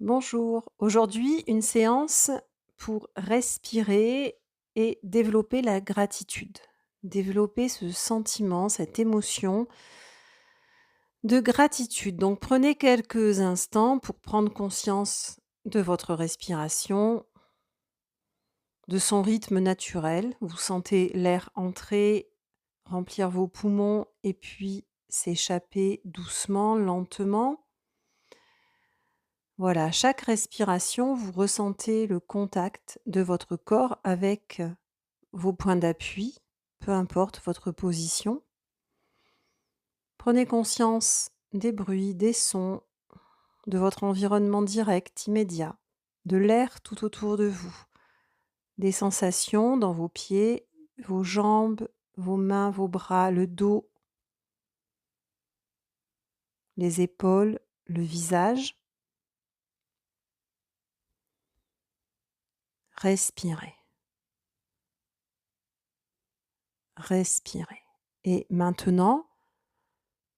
Bonjour, aujourd'hui une séance pour respirer et développer la gratitude. Développer ce sentiment, cette émotion de gratitude. Donc prenez quelques instants pour prendre conscience de votre respiration, de son rythme naturel. Vous sentez l'air entrer, remplir vos poumons et puis s'échapper doucement, lentement. Voilà, à chaque respiration, vous ressentez le contact de votre corps avec vos points d'appui, peu importe votre position. Prenez conscience des bruits, des sons, de votre environnement direct, immédiat, de l'air tout autour de vous, des sensations dans vos pieds, vos jambes, vos mains, vos bras, le dos, les épaules, le visage. Respirez, respirez. Et maintenant,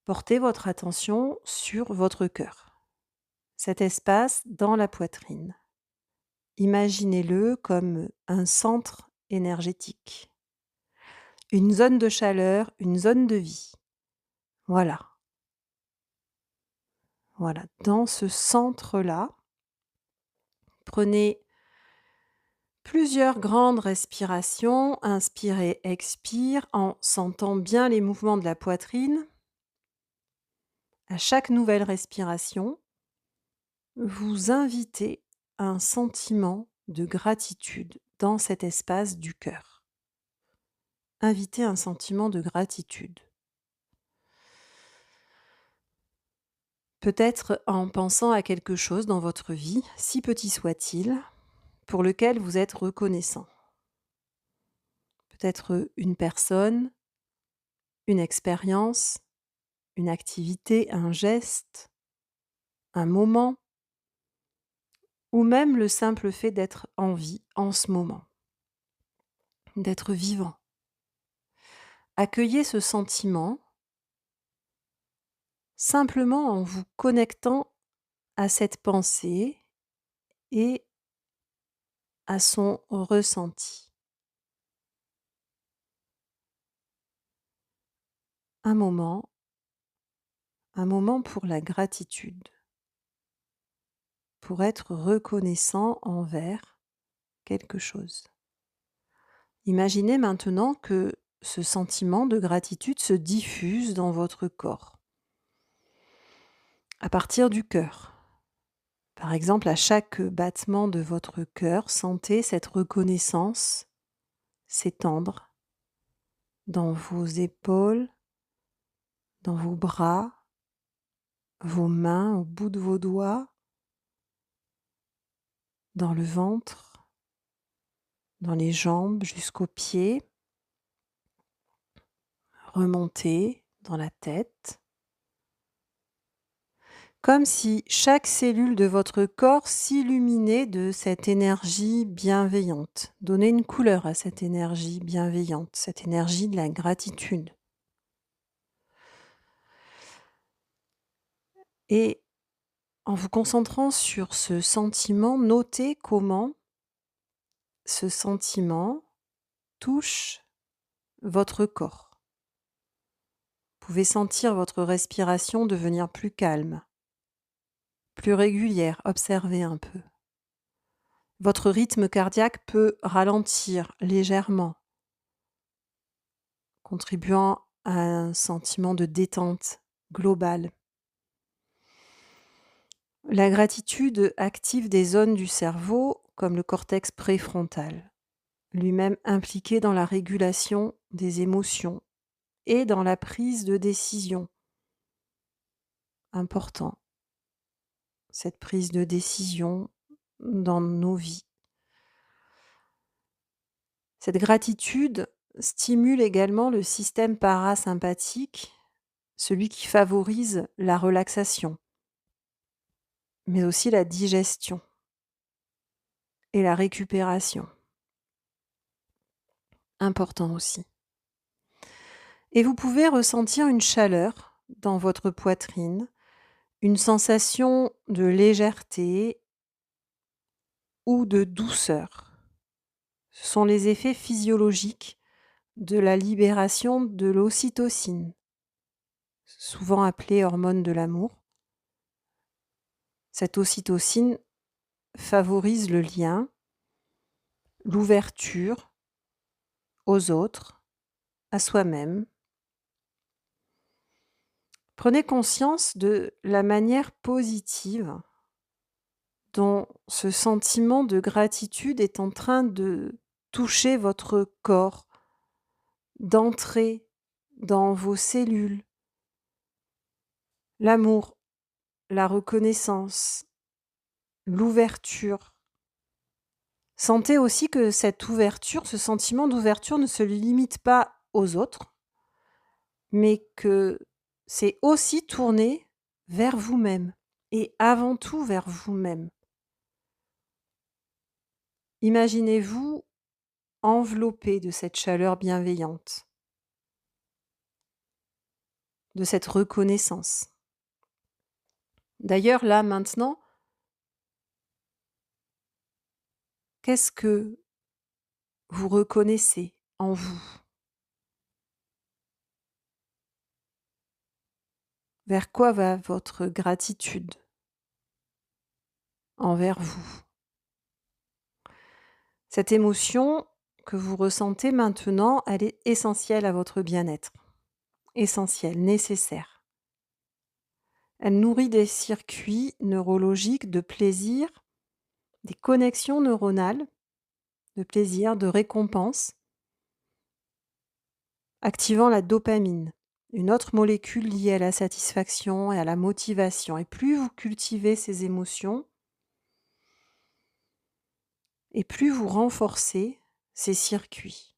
portez votre attention sur votre cœur, cet espace dans la poitrine. Imaginez-le comme un centre énergétique, une zone de chaleur, une zone de vie. Voilà, voilà. Dans ce centre-là, prenez plusieurs grandes respirations. Inspirez, expire en sentant bien les mouvements de la poitrine. À chaque nouvelle respiration, vous invitez un sentiment de gratitude dans cet espace du cœur. Invitez un sentiment de gratitude. Peut-être en pensant à quelque chose dans votre vie, si petit soit-il, pour lequel vous êtes reconnaissant. Peut-être une personne, une expérience, une activité, un geste, un moment, ou même le simple fait d'être en vie en ce moment, d'être vivant. Accueillez ce sentiment simplement en vous connectant à cette pensée et à son ressenti. Un moment, un moment pour la gratitude, pour être reconnaissant envers quelque chose. Imaginez maintenant que ce sentiment de gratitude se diffuse dans votre corps, à partir du cœur. Par exemple, à chaque battement de votre cœur, sentez cette reconnaissance s'étendre dans vos épaules, dans vos bras, vos mains, au bout de vos doigts, dans le ventre, dans les jambes jusqu'aux pieds, remonter dans la tête, comme si chaque cellule de votre corps s'illuminait de cette énergie bienveillante. Donnez une couleur à cette énergie bienveillante, cette énergie de la gratitude. Et en vous concentrant sur ce sentiment, notez comment ce sentiment touche votre corps. Vous pouvez sentir votre respiration devenir plus calme, plus régulière. Observez un peu. Votre rythme cardiaque peut ralentir légèrement, contribuant à un sentiment de détente globale. La gratitude active des zones du cerveau comme le cortex préfrontal, lui-même impliqué dans la régulation des émotions et dans la prise de décision. Important, cette prise de décision dans nos vies. Cette gratitude stimule également le système parasympathique, celui qui favorise la relaxation, mais aussi la digestion et la récupération. Important aussi. Et vous pouvez ressentir une chaleur dans votre poitrine, une sensation de légèreté ou de douceur. Ce sont les effets physiologiques de la libération de l'ocytocine, souvent appelée hormone de l'amour. Cette ocytocine favorise le lien, l'ouverture aux autres, à soi-même. Prenez conscience de la manière positive dont ce sentiment de gratitude est en train de toucher votre corps, d'entrer dans vos cellules. L'amour, la reconnaissance, l'ouverture. Sentez aussi que cette ouverture, ce sentiment d'ouverture ne se limite pas aux autres, mais que c'est aussi tourné vers vous-même et avant tout vers vous-même. Imaginez-vous enveloppé de cette chaleur bienveillante, de cette reconnaissance. D'ailleurs, là, maintenant, qu'est-ce que vous reconnaissez en vous? Vers quoi va votre gratitude envers vous? Cette émotion que vous ressentez maintenant, elle est essentielle à votre bien-être. Essentielle, nécessaire. Elle nourrit des circuits neurologiques de plaisir, des connexions neuronales de plaisir, de récompense, activant la dopamine, une autre molécule liée à la satisfaction et à la motivation. Et plus vous cultivez ces émotions, et plus vous renforcez ces circuits,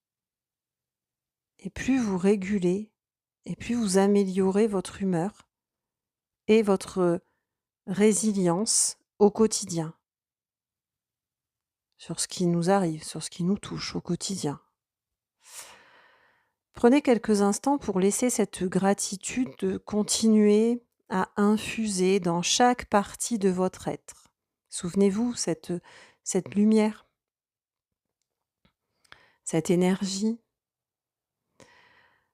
et plus vous régulez, et plus vous améliorez votre humeur et votre résilience au quotidien, sur ce qui nous arrive, sur ce qui nous touche au quotidien. Prenez quelques instants pour laisser cette gratitude continuer à infuser dans chaque partie de votre être. Souvenez-vous, cette lumière, cette énergie.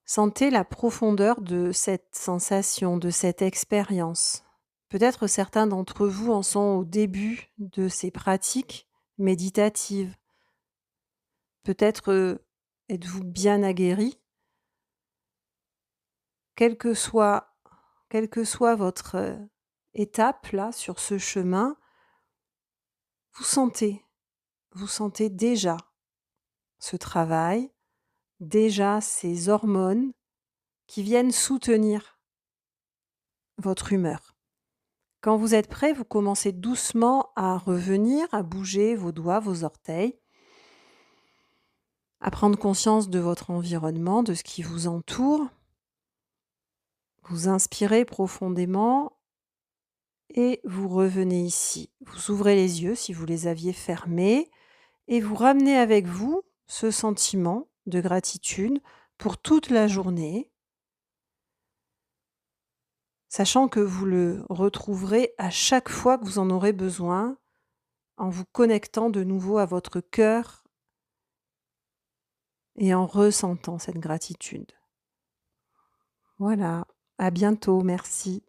Sentez la profondeur de cette sensation, de cette expérience. Peut-être certains d'entre vous en sont au début de ces pratiques méditatives. Peut-être êtes-vous bien aguerri. Quelle que soit votre étape là sur ce chemin, vous sentez déjà ce travail, déjà ces hormones qui viennent soutenir votre humeur. Quand vous êtes prêt, vous commencez doucement à revenir, à bouger vos doigts, vos orteils, à prendre conscience de votre environnement, de ce qui vous entoure. Vous inspirez profondément et vous revenez ici. Vous ouvrez les yeux si vous les aviez fermés et vous ramenez avec vous ce sentiment de gratitude pour toute la journée, sachant que vous le retrouverez à chaque fois que vous en aurez besoin en vous connectant de nouveau à votre cœur et en ressentant cette gratitude. Voilà, à bientôt, merci.